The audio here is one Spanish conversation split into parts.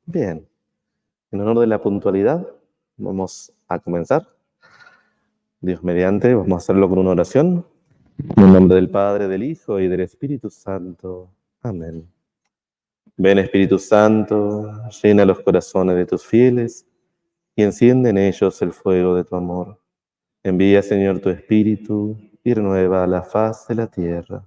Bien, en honor de la puntualidad, vamos a comenzar. Dios mediante, vamos a hacerlo con una oración. En el nombre del Padre, del Hijo y del Espíritu Santo. Amén. Ven Espíritu Santo, llena los corazones de tus fieles y enciende en ellos el fuego de tu amor. Envía, Señor, tu Espíritu y renueva la faz de la tierra.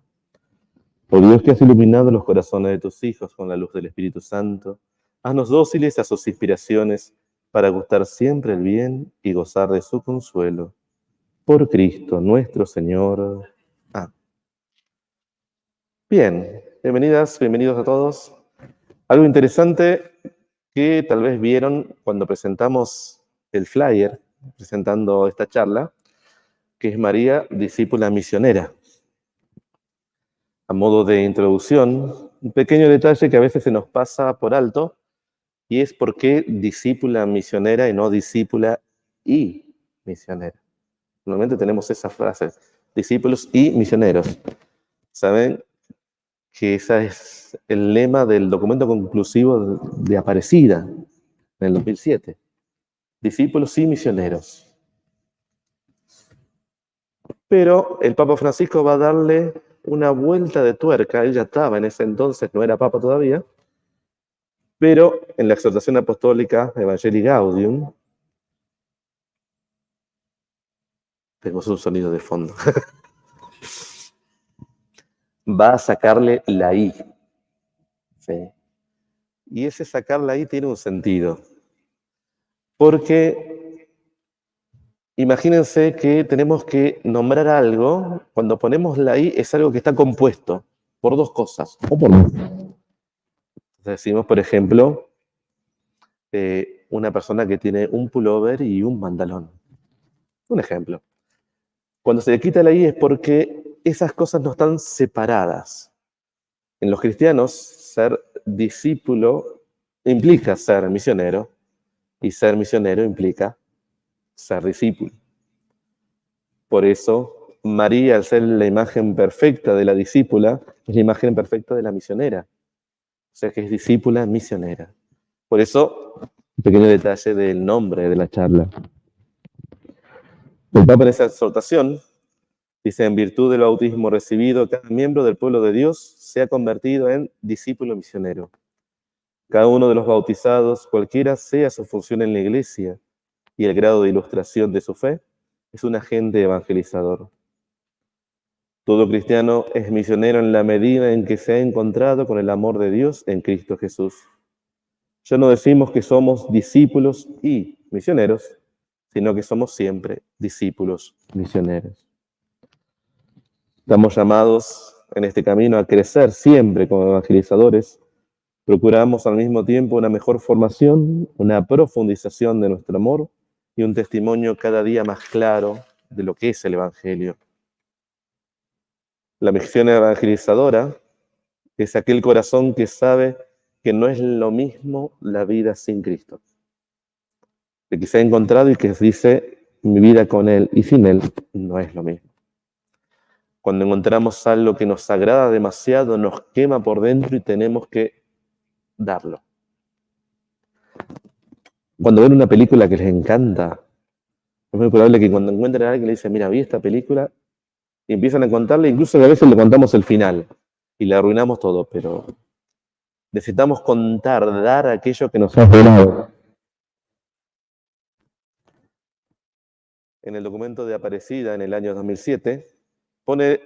Oh Dios, que has iluminado los corazones de tus hijos con la luz del Espíritu Santo, haznos dóciles a sus inspiraciones para gustar siempre el bien y gozar de su consuelo. Por Cristo nuestro Señor. Amén. Bien, bienvenidas, bienvenidos a todos. Algo interesante que tal vez vieron cuando presentamos el flyer, presentando esta charla, que es María, discípula misionera. A modo de introducción, un pequeño detalle que a veces se nos pasa por alto, y es por qué discípula misionera y no discípula y misionera. Normalmente tenemos esa frase, discípulos y misioneros. Saben que ese es el lema del documento conclusivo de Aparecida en el 2007. Discípulos y misioneros. Pero el Papa Francisco va a darle una vuelta de tuerca. Él ya estaba en ese entonces, no era Papa todavía, pero en la exhortación apostólica Evangelii Gaudium, tenemos un sonido de fondo, va a sacarle la I. ¿Sí? Y ese sacar la I tiene un sentido. Porque imagínense que tenemos que nombrar algo, cuando ponemos la I es algo que está compuesto por dos cosas, o por más. Decimos, por ejemplo, una persona que tiene un pullover y un pantalón. Un ejemplo. Cuando se le quita la I es porque esas cosas no están separadas. En los cristianos, ser discípulo implica ser misionero, y ser misionero implica ser discípulo. Por eso, María, al ser la imagen perfecta de la discípula, es la imagen perfecta de la misionera. O sea que es discípula misionera. Por eso, un pequeño detalle del nombre de la charla. El Papa en esa exhortación dice, en virtud del bautismo recibido, cada miembro del pueblo de Dios se ha convertido en discípulo misionero. Cada uno de los bautizados, cualquiera sea su función en la iglesia y el grado de ilustración de su fe, es un agente evangelizador. Todo cristiano es misionero en la medida en que se ha encontrado con el amor de Dios en Cristo Jesús. Ya no decimos que somos discípulos y misioneros, sino que somos siempre discípulos misioneros. Estamos llamados en este camino a crecer siempre como evangelizadores. Procuramos al mismo tiempo una mejor formación, una profundización de nuestro amor y un testimonio cada día más claro de lo que es el Evangelio. La misión evangelizadora es aquel corazón que sabe que no es lo mismo la vida sin Cristo. Que se ha encontrado y que dice, mi vida con Él y sin Él no es lo mismo. Cuando encontramos algo que nos agrada demasiado, nos quema por dentro y tenemos que darlo. Cuando ven una película que les encanta, es muy probable que cuando encuentren a alguien le dicen, mira, vi esta película, y empiezan a contarle, incluso a veces le contamos el final, y le arruinamos todo, pero necesitamos contar, dar aquello que nos ha donado. En el documento de Aparecida, en el año 2007, pone,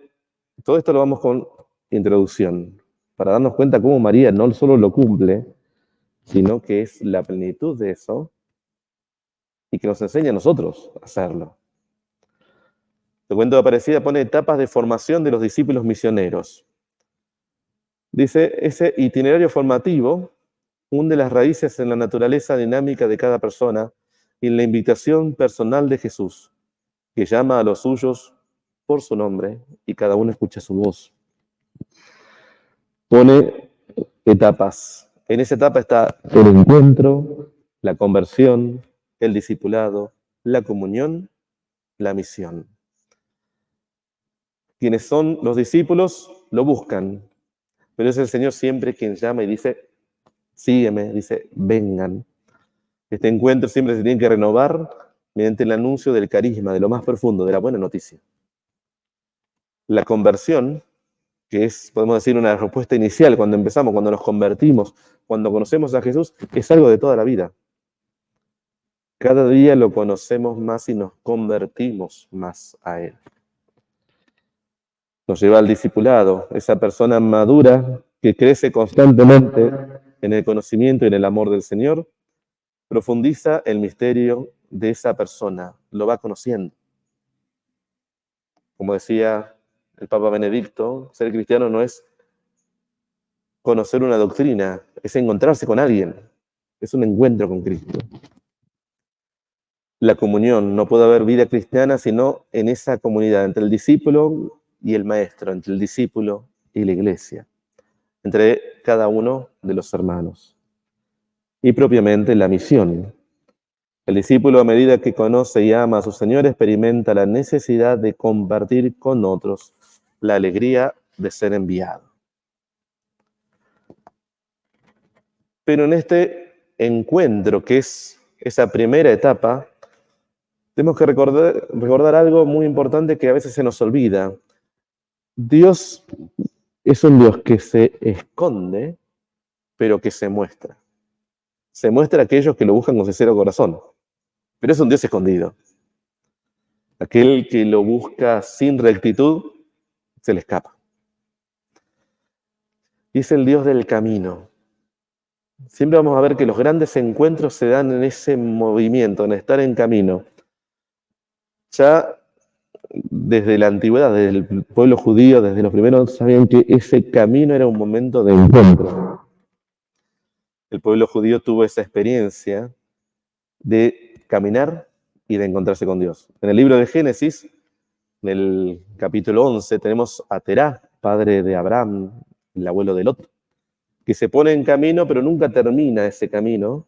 todo esto lo vamos con introducción, para darnos cuenta cómo María no solo lo cumple, sino que es la plenitud de eso, y que nos enseña a nosotros a hacerlo. El documento de Aparecida pone etapas de formación de los discípulos misioneros. Dice, ese itinerario formativo hunde las raíces en la naturaleza dinámica de cada persona y en la invitación personal de Jesús, que llama a los suyos por su nombre y cada uno escucha su voz. Pone etapas. En esa etapa está el encuentro, la conversión, el discipulado, la comunión, la misión. Quienes son los discípulos lo buscan, pero es el Señor siempre quien llama y dice, sígueme, dice, vengan. Este encuentro siempre se tiene que renovar mediante el anuncio del carisma, de lo más profundo, de la buena noticia. La conversión, que es, podemos decir, una respuesta inicial cuando empezamos, cuando nos convertimos, cuando conocemos a Jesús, es algo de toda la vida. Cada día lo conocemos más y nos convertimos más a Él. Nos lleva al discipulado, esa persona madura que crece constantemente en el conocimiento y en el amor del Señor, profundiza el misterio de esa persona, lo va conociendo. Como decía el Papa Benedicto, ser cristiano no es conocer una doctrina, es encontrarse con alguien, es un encuentro con Cristo. La comunión, no puede haber vida cristiana sino en esa comunidad, entre el discípulo y el maestro, entre el discípulo y la iglesia, entre cada uno de los hermanos. Y propiamente la misión. El discípulo, a medida que conoce y ama a su Señor, experimenta la necesidad de compartir con otros la alegría de ser enviado. Pero en este encuentro, que es esa primera etapa, tenemos que recordar algo muy importante que a veces se nos olvida. Dios es un Dios que se esconde, pero que se muestra. Se muestra a aquellos que lo buscan con sincero corazón. Pero es un Dios escondido. Aquel que lo busca sin rectitud, se le escapa. Y es el Dios del camino. Siempre vamos a ver que los grandes encuentros se dan en ese movimiento, en estar en camino. Ya desde la antigüedad, desde el pueblo judío, desde los primeros, sabían que ese camino era un momento de encuentro. El pueblo judío tuvo esa experiencia de caminar y de encontrarse con Dios. En el libro de Génesis, en el capítulo 11, tenemos a Terá, padre de Abraham, el abuelo de Lot, que se pone en camino, pero nunca termina ese camino,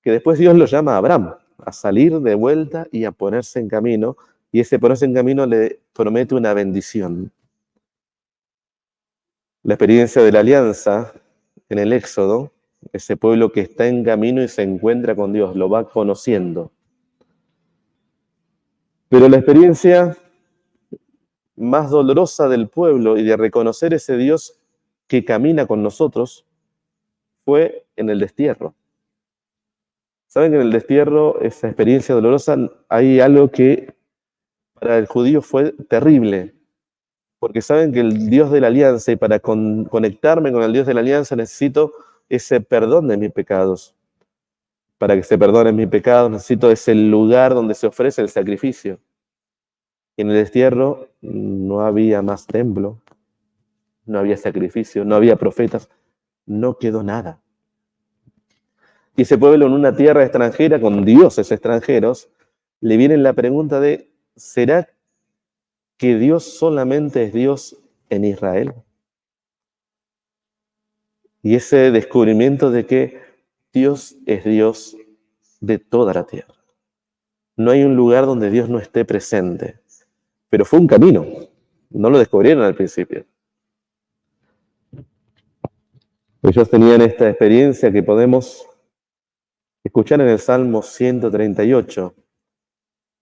que después Dios lo llama a Abraham, a salir de vuelta y a ponerse en camino, y ese ponerse en camino le promete una bendición. La experiencia de la alianza en el Éxodo, ese pueblo que está en camino y se encuentra con Dios, lo va conociendo. Pero la experiencia más dolorosa del pueblo y de reconocer ese Dios que camina con nosotros fue en el destierro. Saben que en el destierro, esa experiencia dolorosa, hay algo que para el judío fue terrible, porque saben que el Dios de la alianza, y para conectarme con el Dios de la alianza necesito ese perdón de mis pecados. Para que se perdonen mis pecados necesito ese lugar donde se ofrece el sacrificio. Y en el destierro no había más templo, no había sacrificio, no había profetas, no quedó nada. Y ese pueblo en una tierra extranjera, con dioses extranjeros, le viene la pregunta de, ¿será que Dios solamente es Dios en Israel? Y ese descubrimiento de que Dios es Dios de toda la tierra. No hay un lugar donde Dios no esté presente. Pero fue un camino. No lo descubrieron al principio. Ellos tenían esta experiencia que podemos escuchar en el Salmo 138.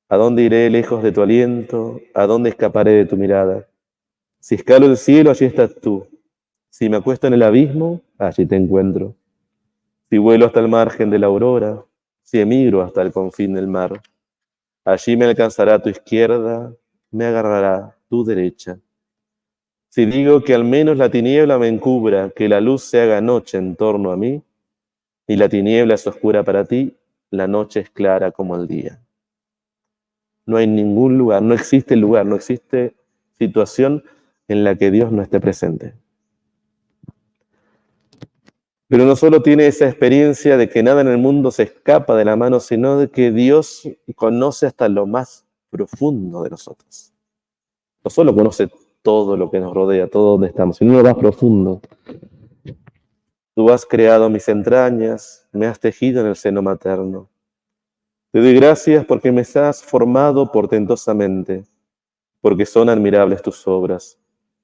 ¿A dónde iré lejos de tu aliento? ¿A dónde escaparé de tu mirada? Si escalo el cielo, allí estás tú. Si me acuesto en el abismo, allí te encuentro. Si vuelo hasta el margen de la aurora, si emigro hasta el confín del mar, allí me alcanzará tu izquierda, me agarrará tu derecha. Si digo que al menos la tiniebla me encubra, que la luz se haga noche en torno a mí, y la tiniebla es oscura para ti, la noche es clara como el día. No hay ningún lugar, no existe lugar, no existe situación en la que Dios no esté presente. Pero no solo tiene esa experiencia de que nada en el mundo se escapa de la mano, sino de que Dios conoce hasta lo más profundo de nosotros. No solo conoce todo lo que nos rodea, todo donde estamos, sino lo más profundo. Tú has creado mis entrañas, me has tejido en el seno materno. Te doy gracias porque me has formado portentosamente, porque son admirables tus obras.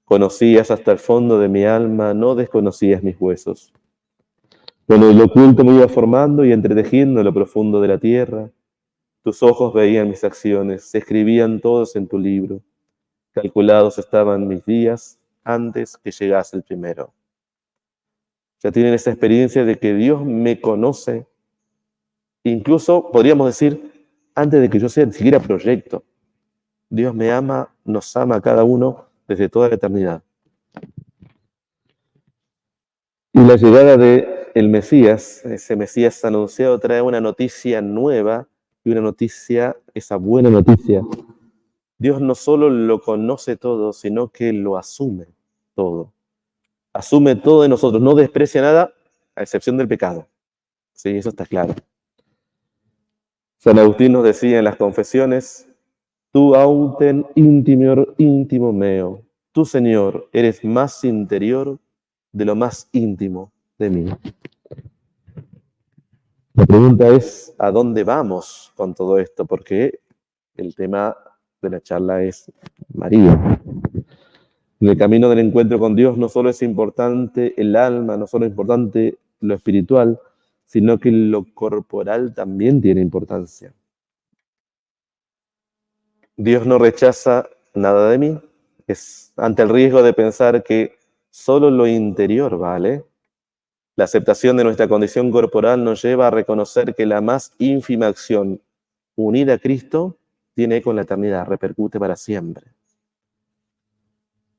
Conocías hasta el fondo de mi alma, no desconocías mis huesos. Cuando lo oculto me iba formando y entretejiendo lo profundo de la tierra, tus ojos veían mis acciones, se escribían todos en tu libro. Calculados estaban mis días antes que llegase el primero. Ya tienen esa experiencia de que Dios me conoce, incluso podríamos decir, antes de que yo sea ni siquiera proyecto. Dios me ama, nos ama a cada uno desde toda la eternidad. Y la llegada de el Mesías, ese Mesías anunciado, trae una noticia nueva y una noticia, esa buena noticia. Dios no solo lo conoce todo, sino que lo asume todo. Asume todo de nosotros, no desprecia nada, a excepción del pecado. Sí, eso está claro. San Agustín nos decía en las confesiones, tú autem íntimo meo, tú Señor eres más interior de lo más íntimo de mí. La pregunta es, ¿a dónde vamos con todo esto? Porque el tema de la charla es María. En el camino del encuentro con Dios no solo es importante el alma, no solo es importante lo espiritual, sino que lo corporal también tiene importancia. Dios no rechaza nada de mí, es ante el riesgo de pensar que solo lo interior vale. La aceptación de nuestra condición corporal nos lleva a reconocer que la más ínfima acción unida a Cristo tiene eco en la eternidad, repercute para siempre.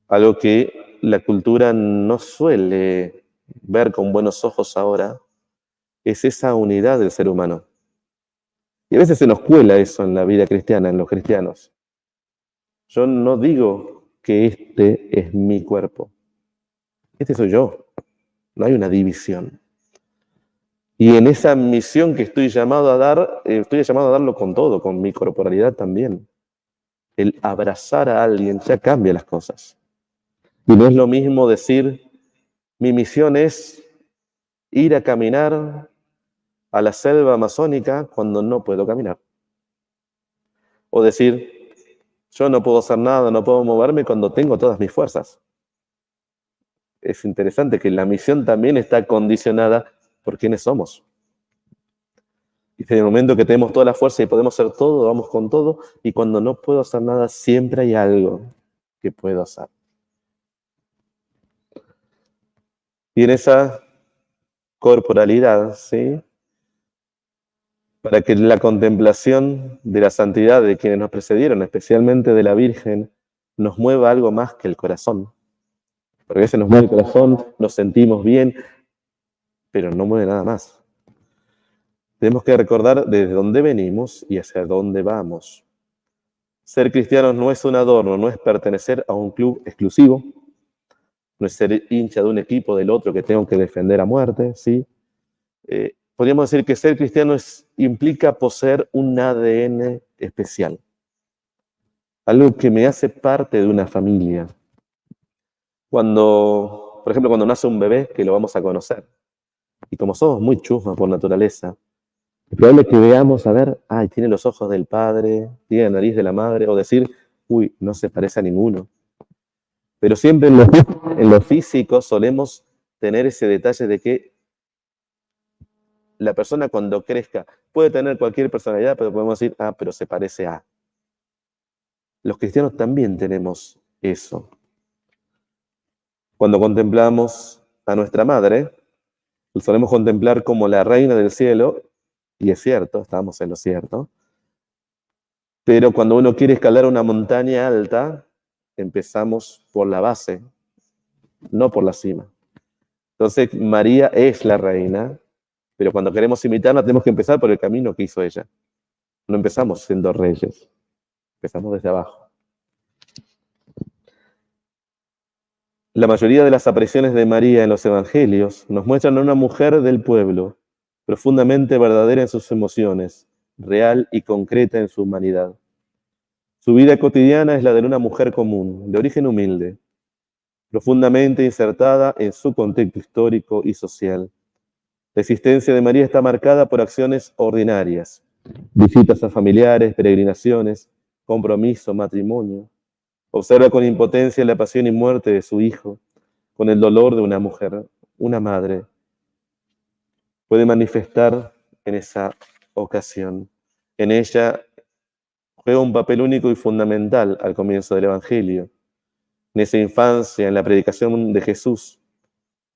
Algo que la cultura no suele ver con buenos ojos ahora es esa unidad del ser humano. Y a veces se nos cuela eso en la vida cristiana, en los cristianos. Yo no digo que este es mi cuerpo. Este soy yo. No hay una división. Y en esa misión que estoy llamado a dar, estoy llamado a darlo con todo, con mi corporalidad también. El abrazar a alguien ya cambia las cosas. Y no es lo mismo decir, mi misión es ir a caminar a la selva amazónica cuando no puedo caminar. O decir, yo no puedo hacer nada, no puedo moverme cuando tengo todas mis fuerzas. Es interesante que la misión también está condicionada por quiénes somos. Y en el momento que tenemos toda la fuerza y podemos hacer todo, vamos con todo, y cuando no puedo hacer nada, siempre hay algo que puedo hacer. Y en esa corporalidad, ¿sí? Para que la contemplación de la santidad de quienes nos precedieron, especialmente de la Virgen, nos mueva algo más que el corazón. Porque a veces nos mueve el corazón, nos sentimos bien, pero no mueve nada más. Tenemos que recordar desde dónde venimos y hacia dónde vamos. Ser cristianos no es un adorno, no es pertenecer a un club exclusivo, no es ser hincha de un equipo del otro que tengo que defender a muerte, ¿sí? Podríamos decir que ser cristiano implica poseer un ADN especial, algo que me hace parte de una familia. Cuando, por ejemplo, cuando nace un bebé, que lo vamos a conocer, y como somos muy chusmas por naturaleza, es probable que veamos, a ver, ay, tiene los ojos del padre, tiene la nariz de la madre, o decir, uy, no se parece a ninguno. Pero siempre en lo físico solemos tener ese detalle de que la persona cuando crezca puede tener cualquier personalidad, pero podemos decir, ah, pero se parece a. Los cristianos también tenemos eso. Cuando contemplamos a nuestra madre, la solemos contemplar como la reina del cielo, y es cierto, estamos en lo cierto, pero cuando uno quiere escalar una montaña alta, empezamos por la base, no por la cima. Entonces, María es la reina, pero cuando queremos imitarla tenemos que empezar por el camino que hizo ella. No empezamos siendo reyes, empezamos desde abajo. La mayoría de las apariciones de María en los evangelios nos muestran a una mujer del pueblo, profundamente verdadera en sus emociones, real y concreta en su humanidad. Su vida cotidiana es la de una mujer común, de origen humilde, profundamente insertada en su contexto histórico y social. La existencia de María está marcada por acciones ordinarias, visitas a familiares, peregrinaciones, compromiso, matrimonio. Observa con impotencia la pasión y muerte de su hijo, con el dolor de una mujer, una madre. puede manifestar en esa ocasión. En ella juega un papel único y fundamental al comienzo del Evangelio. En esa infancia, en la predicación de Jesús,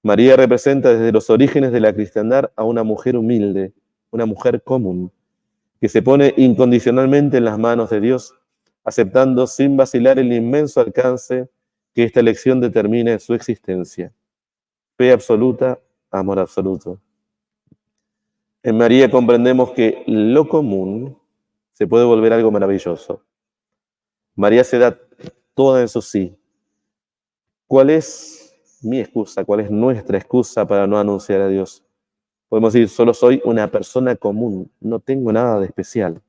María representa desde los orígenes de la cristiandad a una mujer humilde, una mujer común, que se pone incondicionalmente en las manos de Dios, aceptando sin vacilar el inmenso alcance que esta elección determina en su existencia. Fe absoluta, amor absoluto. En María comprendemos que lo común se puede volver algo maravilloso. María se da toda en su sí. ¿Cuál es mi excusa? ¿Cuál es nuestra excusa para no anunciar a Dios? Podemos decir, solo soy una persona común, no tengo nada de especial.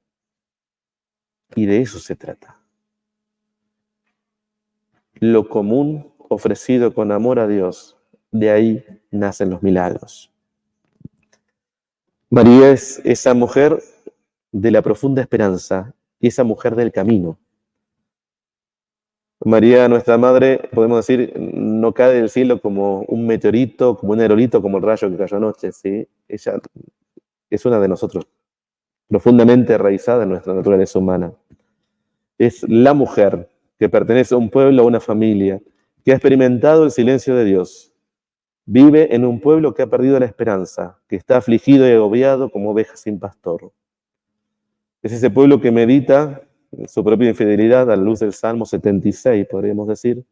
Y de eso se trata. Lo común ofrecido con amor a Dios, de ahí nacen los milagros. María es esa mujer de la profunda esperanza y esa mujer del camino. María, nuestra madre, podemos decir, no cae del cielo como un meteorito, como un aerolito, como el rayo que cayó anoche, ¿sí? Ella es una de nosotros, profundamente arraigada en nuestra naturaleza humana. Es la mujer que pertenece a un pueblo, a una familia, que ha experimentado el silencio de Dios. Vive en un pueblo que ha perdido la esperanza, que está afligido y agobiado como oveja sin pastor. Es ese pueblo que medita su propia infidelidad a la luz del Salmo 76, podríamos decir.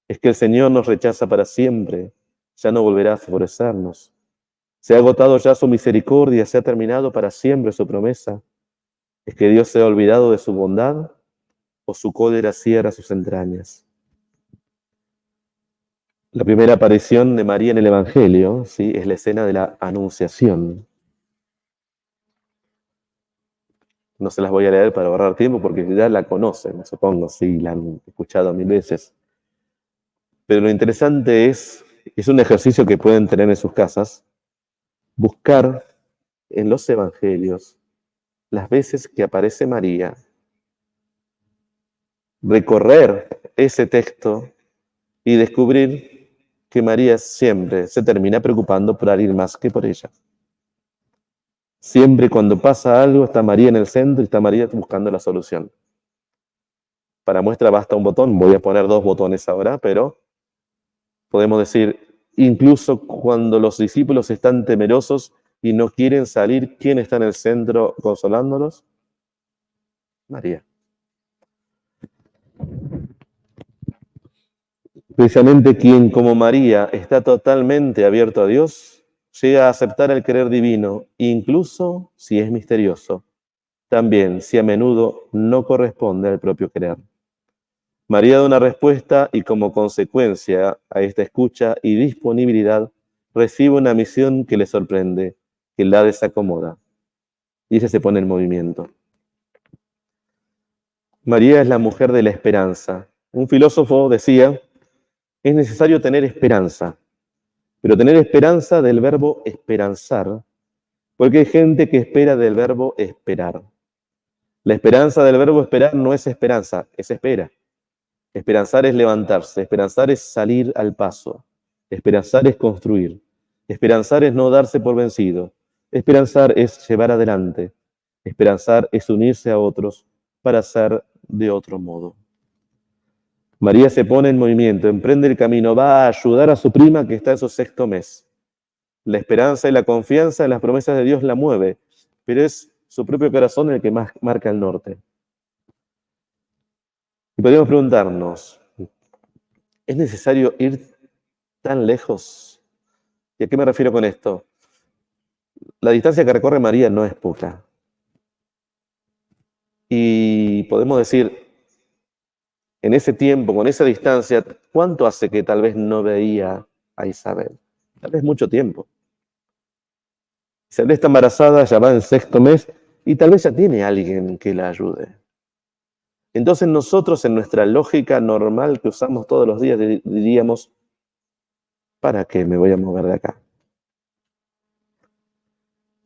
Es que el Señor nos rechaza para siempre, ya no volverá a favorecernos. Se ha agotado ya su misericordia, se ha terminado para siempre su promesa. Es que Dios se ha olvidado de su bondad o su cólera cierra sus entrañas. La primera aparición de María en el Evangelio, ¿sí?, es la escena de la Anunciación. No se las voy a leer para ahorrar tiempo porque ya la conocen, supongo, sí, la han escuchado 1000 veces. Pero lo interesante es un ejercicio que pueden tener en sus casas, buscar en los Evangelios las veces que aparece María, recorrer ese texto y descubrir que María siempre se termina preocupando por alguien más que por ella. Siempre cuando pasa algo está María en el centro y está María buscando la solución. Para muestra basta un botón, voy a poner 2 botones ahora, pero podemos decir, incluso cuando los discípulos están temerosos y no quieren salir, ¿quién está en el centro consolándolos? María. Precisamente quien, como María, está totalmente abierto a Dios, llega a aceptar el querer divino, incluso si es misterioso. También, si a menudo no corresponde al propio querer. María da una respuesta y como consecuencia a esta escucha y disponibilidad, recibe una misión que le sorprende, que la desacomoda. Y ella se pone en movimiento. María es la mujer de la esperanza. Un filósofo decía, es necesario tener esperanza, pero tener esperanza del verbo esperanzar, porque hay gente que espera del verbo esperar. La esperanza del verbo esperar no es esperanza, es espera. Esperanzar es levantarse, esperanzar es salir al paso, esperanzar es construir, esperanzar es no darse por vencido, esperanzar es llevar adelante, esperanzar es unirse a otros para ser de otro modo. María se pone en movimiento, emprende el camino, va a ayudar a su prima que está en su 6º mes. La esperanza y la confianza en las promesas de Dios la mueve, pero es su propio corazón el que más marca el norte. Y podemos preguntarnos, ¿es necesario ir tan lejos? ¿Y a qué me refiero con esto? La distancia que recorre María no es poca. Y podemos decir, en ese tiempo, con esa distancia, ¿cuánto hace que tal vez no veía a Isabel? Tal vez mucho tiempo. Isabel está embarazada, ya va en el 6º mes, y tal vez ya tiene alguien que la ayude. Entonces nosotros, en nuestra lógica normal que usamos todos los días, diríamos, ¿para qué me voy a mover de acá?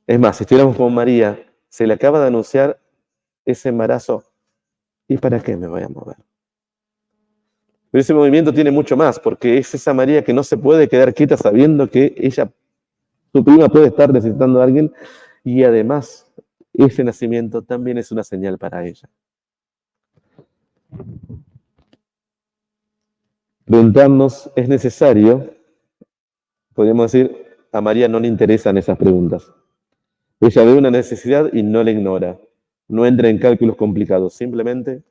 Es más, si estuviéramos con María, se le acaba de anunciar ese embarazo, ¿y para qué me voy a mover? Pero ese movimiento tiene mucho más, porque es esa María que no se puede quedar quieta sabiendo que ella Su prima puede estar necesitando a alguien y además ese nacimiento también es una señal para ella. Preguntarnos, ¿es necesario? Podríamos decir, a María no le interesan esas preguntas. Ella ve una necesidad y no la ignora. No entra en cálculos complicados, simplemente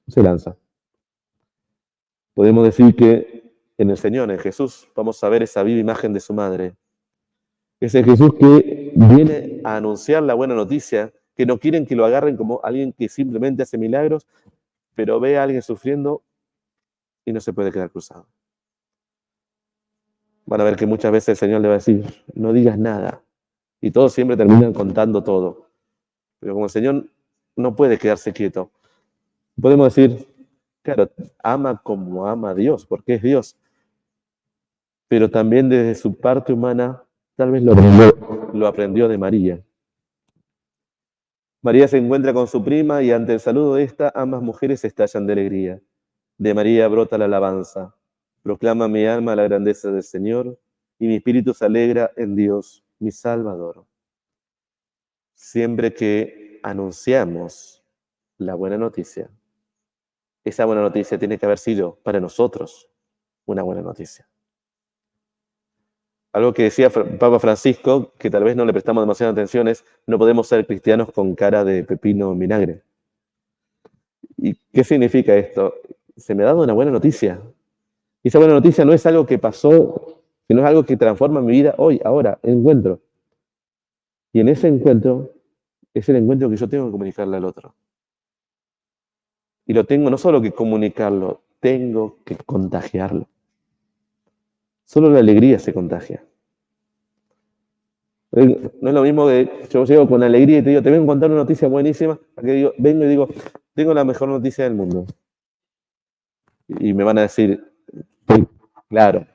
se lanza. Podemos decir que en el Señor, en Jesús, vamos a ver esa viva imagen de su madre. Ese Jesús que viene a anunciar la buena noticia, que no quieren que lo agarren como alguien que simplemente hace milagros, pero ve a alguien sufriendo y no se puede quedar cruzado. Van a ver que muchas veces el Señor le va a decir, no digas nada. Y todos siempre terminan contando todo. Pero como el Señor no puede quedarse quieto, podemos decir, claro, ama como ama a Dios, porque es Dios. Pero también desde su parte humana, tal vez lo aprendió de María. María se encuentra con su prima y ante el saludo de esta, ambas mujeres estallan de alegría. De María brota la alabanza. Proclama mi alma la grandeza del Señor y mi espíritu se alegra en Dios, mi Salvador. Siempre que anunciamos la buena noticia, esa buena noticia tiene que haber sido para nosotros una buena noticia. Algo que decía Papa Francisco, que tal vez no le prestamos demasiada atención, es no podemos ser cristianos con cara de pepino en vinagre. ¿Y qué significa esto? Se me ha dado una buena noticia. Y esa buena noticia no es algo que pasó, sino es algo que transforma mi vida hoy, ahora, encuentro. Y en ese encuentro es el encuentro que yo tengo que comunicarle al otro. Y lo tengo no solo que comunicarlo, tengo que contagiarlo. Solo la alegría se contagia. No es lo mismo que yo llego con alegría y te digo, te vengo a contar una noticia buenísima, a que digo, vengo y digo, tengo la mejor noticia del mundo. Y me van a decir, sí, claro,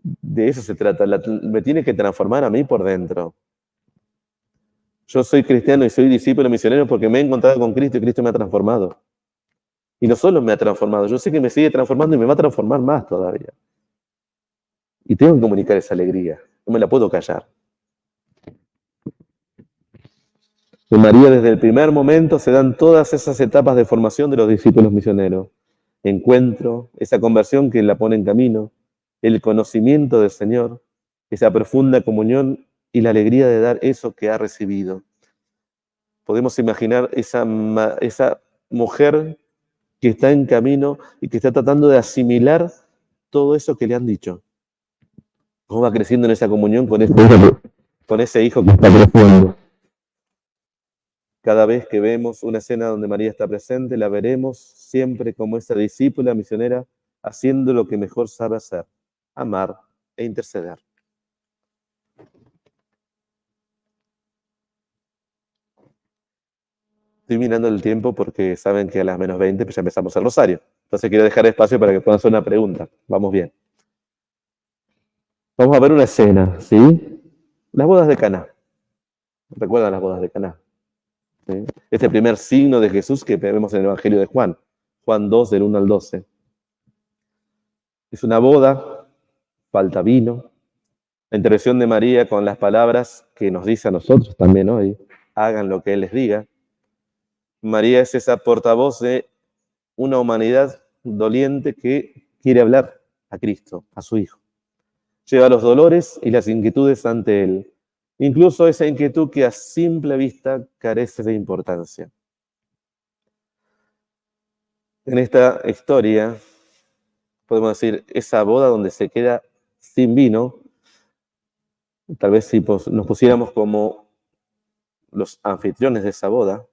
de eso se trata, me tiene que transformar a mí por dentro. Yo soy cristiano y soy discípulo misionero porque me he encontrado con Cristo y Cristo me ha transformado. Y no solo me ha transformado, yo sé que me sigue transformando y me va a transformar más todavía. Y tengo que comunicar esa alegría, no me la puedo callar. En María desde el primer momento se dan todas esas etapas de formación de los discípulos misioneros. Encuentro, esa conversión que la pone en camino, el conocimiento del Señor, esa profunda comunión y la alegría de dar eso que ha recibido. Podemos imaginar esa mujer que está en camino y que está tratando de asimilar todo eso que le han dicho. Cómo va creciendo en esa comunión con ese hijo que está creciendo. Cada vez que vemos una escena donde María está presente, la veremos siempre como esa discípula misionera haciendo lo que mejor sabe hacer, amar e interceder. Estoy mirando el tiempo porque saben que a las menos 20 pues ya empezamos el rosario. Entonces quiero dejar espacio para que puedan hacer una pregunta. Vamos bien. Vamos a ver una escena, ¿sí? Las bodas de Caná. ¿Recuerdan las bodas de Caná? ¿Sí? Este primer signo de Jesús que vemos en el Evangelio de Juan. Juan 2, del 1 al 12. Es una boda, falta vino. La intervención de María con las palabras que nos dice a nosotros también hoy. Hagan lo que Él les diga. María es esa portavoz de una humanidad doliente que quiere hablar a Cristo, a su Hijo. Lleva los dolores y las inquietudes ante Él, incluso esa inquietud que a simple vista carece de importancia. En esta historia, podemos decir, esa boda donde se queda sin vino, tal vez si nos pusiéramos como los anfitriones de esa boda,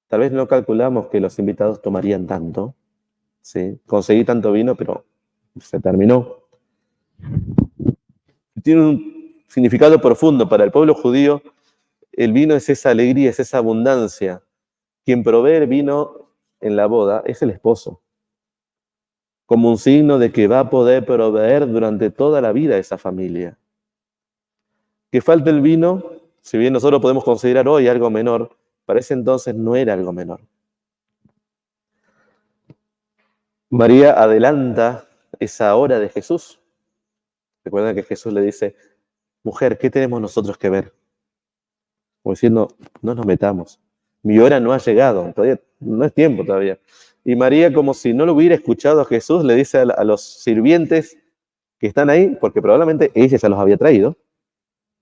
tal vez no calculamos que los invitados tomarían tanto, ¿sí? Conseguí tanto vino, pero se terminó. Tiene un significado profundo para el pueblo judío. El vino es esa alegría, es esa abundancia. Quien provee el vino en la boda es el esposo, como un signo de que va a poder proveer durante toda la vida a esa familia. Que falte el vino, si bien nosotros podemos considerar hoy algo menor, para ese entonces no era algo menor. María adelanta esa hora de Jesús. Recuerdan que Jesús le dice, mujer, ¿qué tenemos nosotros que ver? Como diciendo, no nos metamos. Mi hora no ha llegado, todavía no es tiempo todavía. Y María, como si no lo hubiera escuchado a Jesús, le dice a los sirvientes que están ahí, porque probablemente ella ya los había traído,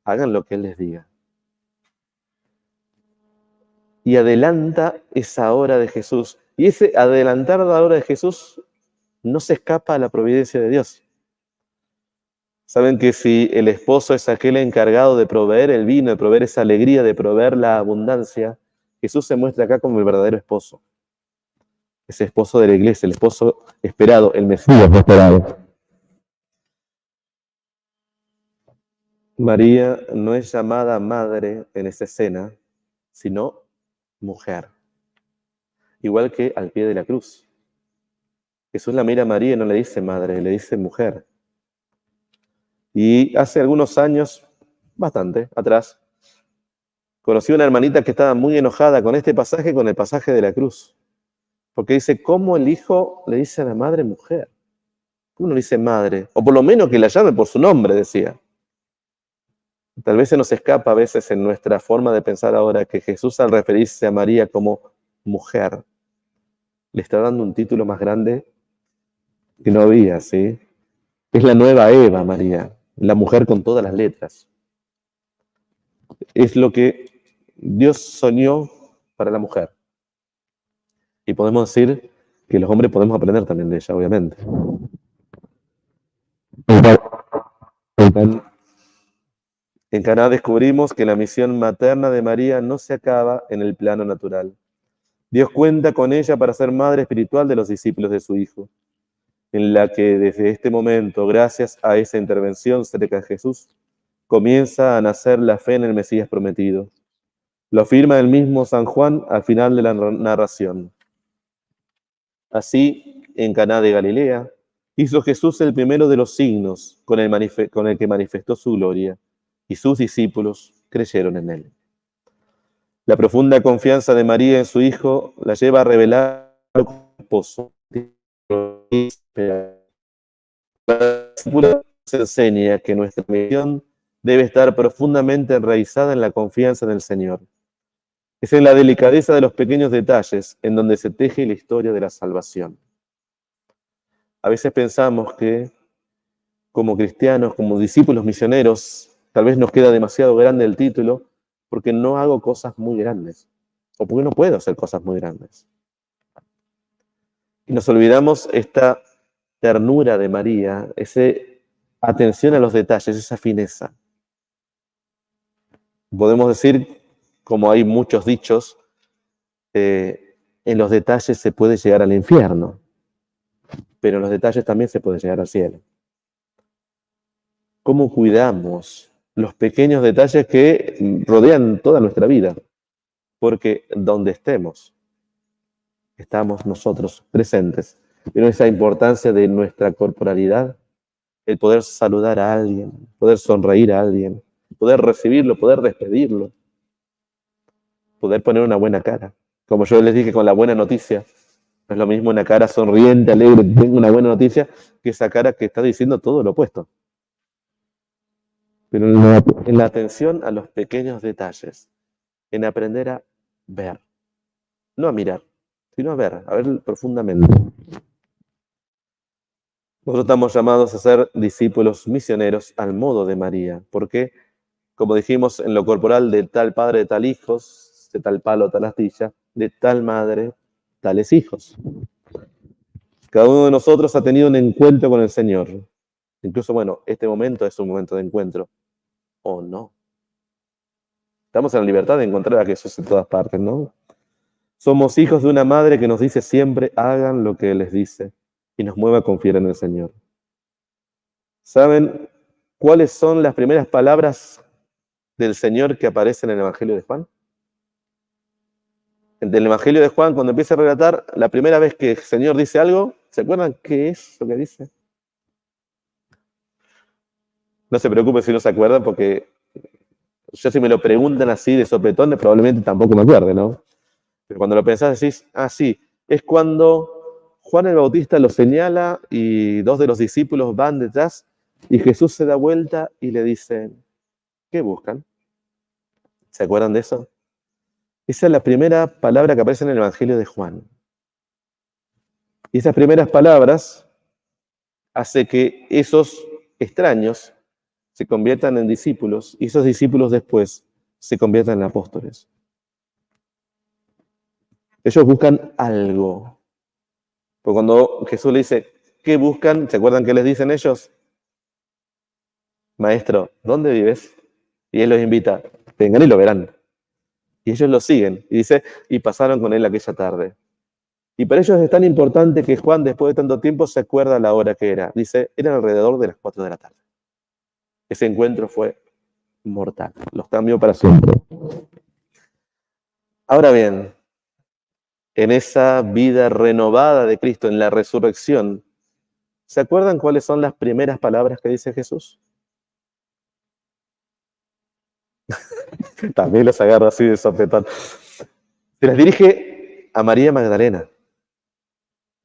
hagan lo que Él les diga. Y adelanta esa hora de Jesús. Y ese adelantar la hora de Jesús no se escapa a la providencia de Dios. Saben que si el esposo es aquel encargado de proveer el vino, de proveer esa alegría, de proveer la abundancia, Jesús se muestra acá como el verdadero esposo. Ese esposo de la iglesia, el esposo esperado, el Mesías esperado. María no es llamada madre en esta escena, sino mujer. Igual que al pie de la cruz. Jesús la mira a María y no le dice madre, le dice mujer. Y hace algunos años, bastante atrás, conocí una hermanita que estaba muy enojada con este pasaje, con el pasaje de la cruz. Porque dice, ¿cómo el hijo le dice a la madre mujer? ¿Cómo no le dice madre? O por lo menos que la llame por su nombre, decía. Tal vez se nos escapa a veces en nuestra forma de pensar ahora que Jesús, al referirse a María como mujer, le está dando un título más grande que no había, ¿sí? Es la nueva Eva, María, la mujer con todas las letras. Es lo que Dios soñó para la mujer. Y podemos decir que los hombres podemos aprender también de ella, obviamente. En Caná descubrimos que la misión materna de María no se acaba en el plano natural. Dios cuenta con ella para ser madre espiritual de los discípulos de su Hijo, en la que desde este momento, gracias a esa intervención cerca de Jesús, comienza a nacer la fe en el Mesías prometido. Lo afirma el mismo San Juan al final de la narración. Así, en Caná de Galilea, hizo Jesús el primero de los signos con el que manifestó su gloria, y sus discípulos creyeron en él. La profunda confianza de María en su Hijo la lleva a revelar como esposo. La se enseña que nuestra misión debe estar profundamente enraizada en la confianza en el Señor. Es en la delicadeza de los pequeños detalles en donde se teje la historia de la salvación. A veces pensamos que como cristianos, como discípulos misioneros, tal vez nos queda demasiado grande el título porque no hago cosas muy grandes o porque no puedo hacer cosas muy grandes. Y nos olvidamos esta ternura de María, esa atención a los detalles, esa fineza. Podemos decir, como hay muchos dichos, en los detalles se puede llegar al infierno, pero en los detalles también se puede llegar al cielo. ¿Cómo cuidamos los pequeños detalles que rodean toda nuestra vida? Porque donde estemos, estamos nosotros presentes. Pero esa importancia de nuestra corporalidad, el poder saludar a alguien, poder sonreír a alguien, poder recibirlo, poder despedirlo, poder poner una buena cara. Como yo les dije con la buena noticia, no es lo mismo una cara sonriente, alegre, tengo una buena noticia, que esa cara que está diciendo todo lo opuesto. Pero en la atención a los pequeños detalles, en aprender a ver, no a mirar, sino a ver profundamente. Nosotros estamos llamados a ser discípulos misioneros al modo de María, porque, como dijimos, en lo corporal de tal padre, tal hijos, de tal palo, tal astilla, de tal madre, tales hijos. Cada uno de nosotros ha tenido un encuentro con el Señor. Incluso, bueno, este momento es un momento de encuentro, o no. Estamos en la libertad de encontrar a Jesús en todas partes, ¿no? Somos hijos de una madre que nos dice siempre, hagan lo que Él les dice, y nos mueve a confiar en el Señor. ¿Saben cuáles son las primeras palabras del Señor que aparecen en el Evangelio de Juan? En el Evangelio de Juan, cuando empieza a relatar, la primera vez que el Señor dice algo, ¿se acuerdan qué es lo que dice? No se preocupen si no se acuerdan, porque yo si me lo preguntan así de sopetón, probablemente tampoco me acuerde, ¿no? Pero cuando lo pensás decís, sí, es cuando Juan el Bautista lo señala y dos de los discípulos van detrás y Jesús se da vuelta y le dice, ¿Qué buscan? ¿Se acuerdan de eso? Esa es la primera palabra que aparece en el Evangelio de Juan. Y esas primeras palabras hace que esos extraños se conviertan en discípulos y esos discípulos después se conviertan en apóstoles. Ellos buscan algo. Porque cuando Jesús le dice, ¿qué buscan? ¿Se acuerdan qué les dicen ellos? Maestro, ¿dónde vives? Y él los invita, vengan y lo verán. Y ellos lo siguen. Y dice, y pasaron con él aquella tarde. Y para ellos es tan importante que Juan, después de tanto tiempo, se acuerda la hora que era. Dice, era alrededor de las 4 de la tarde. Ese encuentro fue mortal. Los cambió para siempre. Ahora bien, en esa vida renovada de Cristo, en la resurrección, ¿se acuerdan cuáles son las primeras palabras que dice Jesús? También los agarro así de sopetón. Se las dirige a María Magdalena,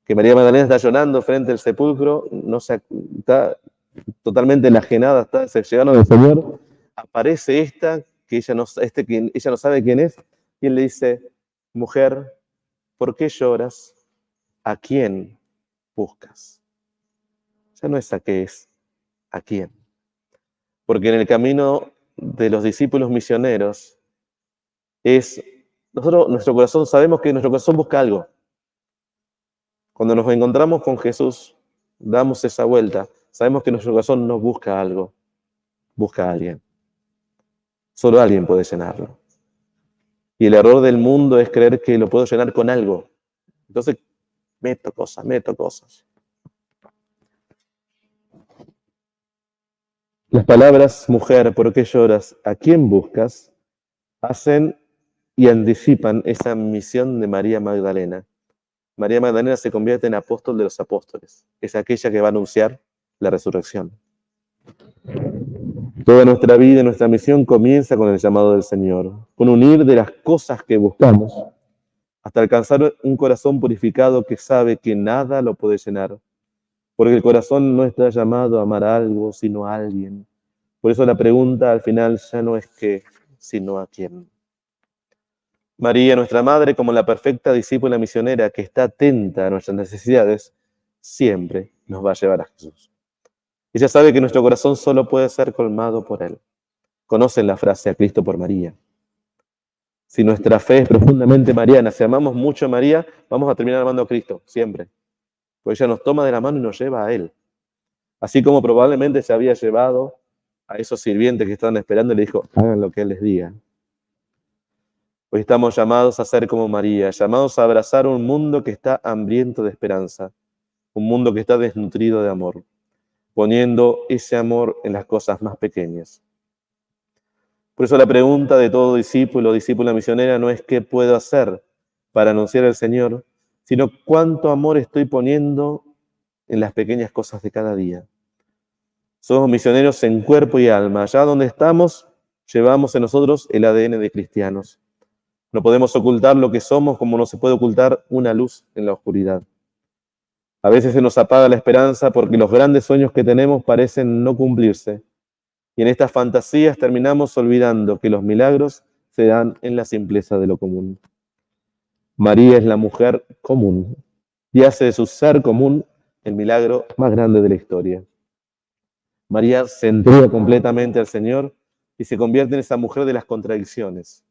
que María Magdalena está llorando frente al sepulcro, no se, está totalmente enajenada, se llegaron al Señor, aparece esta, que ella no, que ella no sabe quién es, y él le dice, mujer, ¿por qué lloras? ¿A quién buscas? Ya no es a qué es, ¿a quién? Porque en el camino de los discípulos misioneros es, nosotros, nuestro corazón, sabemos que nuestro corazón busca algo. Cuando nos encontramos con Jesús, damos esa vuelta, sabemos que nuestro corazón no busca algo, busca a alguien. Solo alguien puede llenarlo. Y el error del mundo es creer que lo puedo llenar con algo. Entonces, meto cosas. Las palabras, mujer, ¿por qué lloras? ¿A quién buscas? Hacen y anticipan esa misión de María Magdalena. María Magdalena se convierte en apóstol de los apóstoles. Es aquella que va a anunciar la resurrección. Toda nuestra vida y nuestra misión comienza con el llamado del Señor, con unir de las cosas que buscamos hasta alcanzar un corazón purificado que sabe que nada lo puede llenar, porque el corazón no está llamado a amar a algo, sino a alguien. Por eso la pregunta al final ya no es qué, sino a quién. María, nuestra madre, como la perfecta discípula misionera que está atenta a nuestras necesidades, siempre nos va a llevar a Jesús. Ella sabe que nuestro corazón solo puede ser colmado por Él. Conocen la frase a Cristo por María. Si nuestra fe es profundamente mariana, si amamos mucho a María, vamos a terminar amando a Cristo, siempre. Porque ella nos toma de la mano y nos lleva a Él. Así como probablemente se había llevado a esos sirvientes que estaban esperando y le dijo, hagan lo que Él les diga. Hoy estamos llamados a ser como María, llamados a abrazar un mundo que está hambriento de esperanza, un mundo que está desnutrido de amor, poniendo ese amor en las cosas más pequeñas. Por eso la pregunta de todo discípulo o discípula misionera no es qué puedo hacer para anunciar al Señor, sino cuánto amor estoy poniendo en las pequeñas cosas de cada día. Somos misioneros en cuerpo y alma. Allá donde estamos, llevamos en nosotros el ADN de cristianos. No podemos ocultar lo que somos como no se puede ocultar una luz en la oscuridad. A veces se nos apaga la esperanza porque los grandes sueños que tenemos parecen no cumplirse. Y en estas fantasías terminamos olvidando que los milagros se dan en la simpleza de lo común. María es la mujer común y hace de su ser común el milagro más grande de la historia. María se entrega completamente al Señor y se convierte en esa mujer de las contradicciones.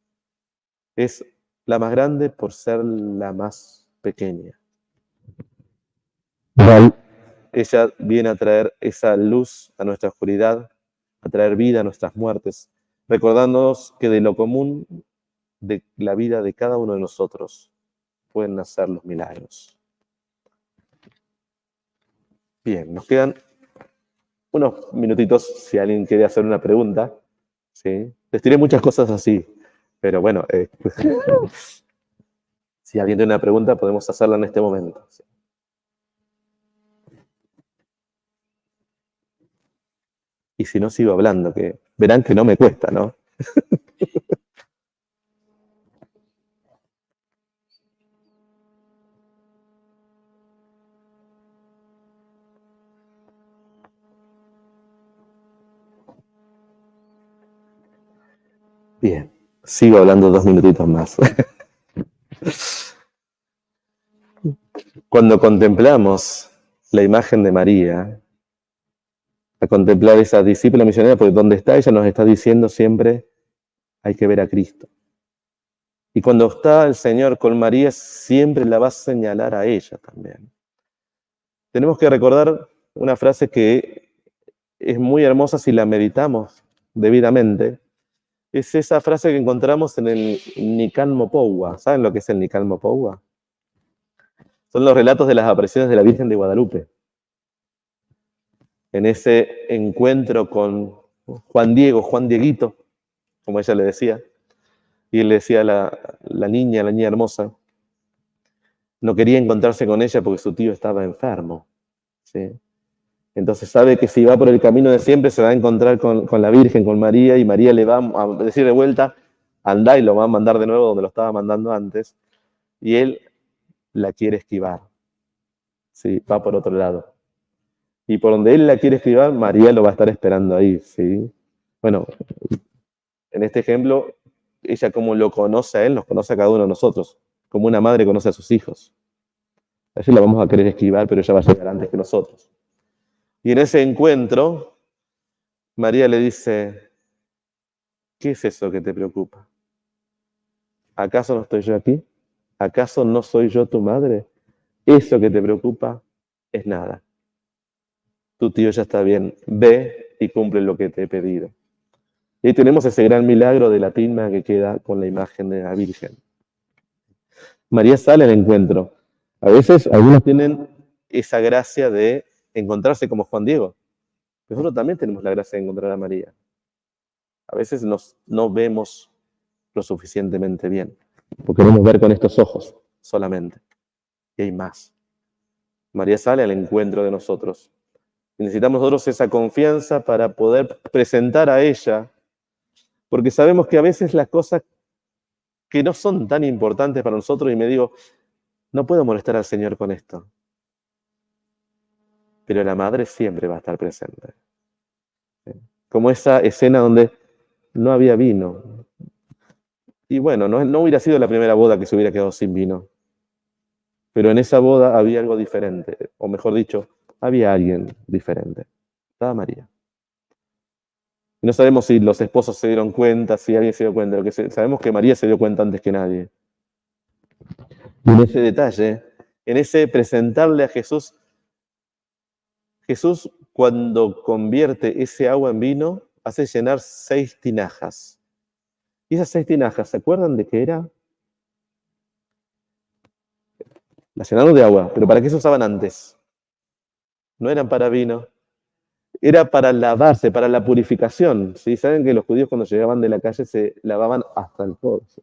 Es la más grande por ser la más pequeña. Ella viene a traer esa luz a nuestra oscuridad, a traer vida a nuestras muertes, recordándonos que de lo común de la vida de cada uno de nosotros pueden nacer los milagros. Bien, nos quedan unos minutitos si alguien quiere hacer una pregunta. ¿Sí? Les tiré muchas cosas así, pero bueno, si alguien tiene una pregunta podemos hacerla en este momento. ¿Sí? Y si no, sigo hablando, que verán que no me cuesta, ¿no? Bien, sigo hablando 2 minutitos más. Cuando contemplamos la imagen de María, a contemplar esa discípula misionera, porque donde está ella nos está diciendo siempre, hay que ver a Cristo. Y cuando está el Señor con María, siempre la va a señalar a ella también. Tenemos que recordar una frase que es muy hermosa si la meditamos debidamente. Es esa frase que encontramos en el Nican Mopoua. ¿Saben lo que es el Nican Mopoua? Son los relatos de las apariciones de la Virgen de Guadalupe. En ese encuentro con Juan Diego, Juan Dieguito, como ella le decía, y él le decía a la niña hermosa, no quería encontrarse con ella porque su tío estaba enfermo. ¿Sí? Entonces sabe que si va por el camino de siempre se va a encontrar con la Virgen, con María, y María le va a decir de vuelta, anda, y lo va a mandar de nuevo donde lo estaba mandando antes, y él la quiere esquivar. ¿Sí? Va por otro lado. Y por donde él la quiere esquivar, María lo va a estar esperando ahí. ¿Sí? Bueno, en este ejemplo, ella como lo conoce a él, nos conoce a cada uno de nosotros, como una madre conoce a sus hijos. A ella la vamos a querer esquivar, pero ella va a llegar antes que nosotros. Y en ese encuentro, María le dice, ¿qué es eso que te preocupa? ¿Acaso no estoy yo aquí? ¿Acaso no soy yo tu madre? Eso que te preocupa es nada. Tu tío ya está bien. Ve y cumple lo que te he pedido. Y tenemos ese gran milagro de la tilma que queda con la imagen de la Virgen. María sale al encuentro. A veces algunos tienen esa gracia de encontrarse como Juan Diego. Nosotros también tenemos la gracia de encontrar a María. A veces no vemos lo suficientemente bien, porque queremos ver con estos ojos solamente. Y hay más. María sale al encuentro de nosotros. Y necesitamos nosotros esa confianza para poder presentar a ella, porque sabemos que a veces las cosas que no son tan importantes para nosotros, y me digo, no puedo molestar al Señor con esto. Pero la madre siempre va a estar presente. Como esa escena donde no había vino. Y bueno, no hubiera sido la primera boda que se hubiera quedado sin vino. Pero en esa boda había algo diferente, o mejor dicho, había alguien diferente. Estaba María. Y no sabemos si los esposos se dieron cuenta, si alguien se dio cuenta. Sabemos que María se dio cuenta antes que nadie. Y en ese detalle, en ese presentarle a Jesús, Jesús cuando convierte ese agua en vino, hace llenar 6 tinajas. Y esas 6 tinajas, ¿se acuerdan de qué era? Las llenaron de agua, pero ¿para qué se usaban antes? No eran para vino, era para lavarse, para la purificación. ¿Sí? Saben que los judíos cuando llegaban de la calle se lavaban hasta el codo, ¿sí?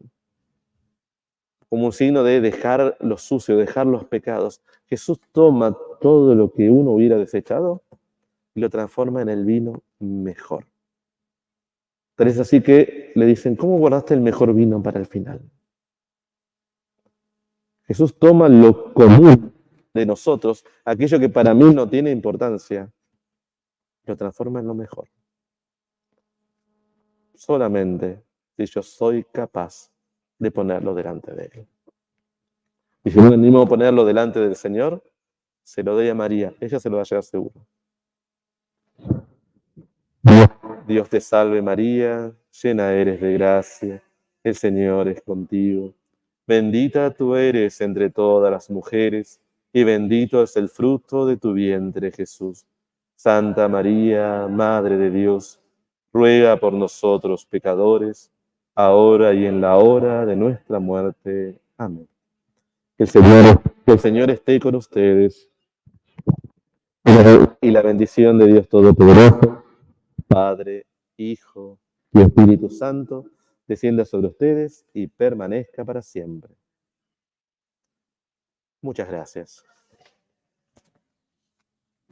Como un signo de dejar lo sucio, dejar los pecados. Jesús toma todo lo que uno hubiera desechado y lo transforma en el vino mejor. Pero es así que le dicen, ¿cómo guardaste el mejor vino para el final? Jesús toma lo común de nosotros, aquello que para mí no tiene importancia, lo transforma en lo mejor. Solamente si yo soy capaz de ponerlo delante de Él. Y si no me animo a ponerlo delante del Señor, se lo doy a María, ella se lo va a llevar seguro. Dios te salve María, llena eres de gracia, el Señor es contigo. Bendita tú eres entre todas las mujeres, y bendito es el fruto de tu vientre, Jesús. Santa María, Madre de Dios, ruega por nosotros pecadores, ahora y en la hora de nuestra muerte. Amén. Que el Señor esté con ustedes, y la bendición de Dios Todopoderoso, Padre, Hijo y Espíritu Santo, descienda sobre ustedes y permanezca para siempre. Muchas gracias.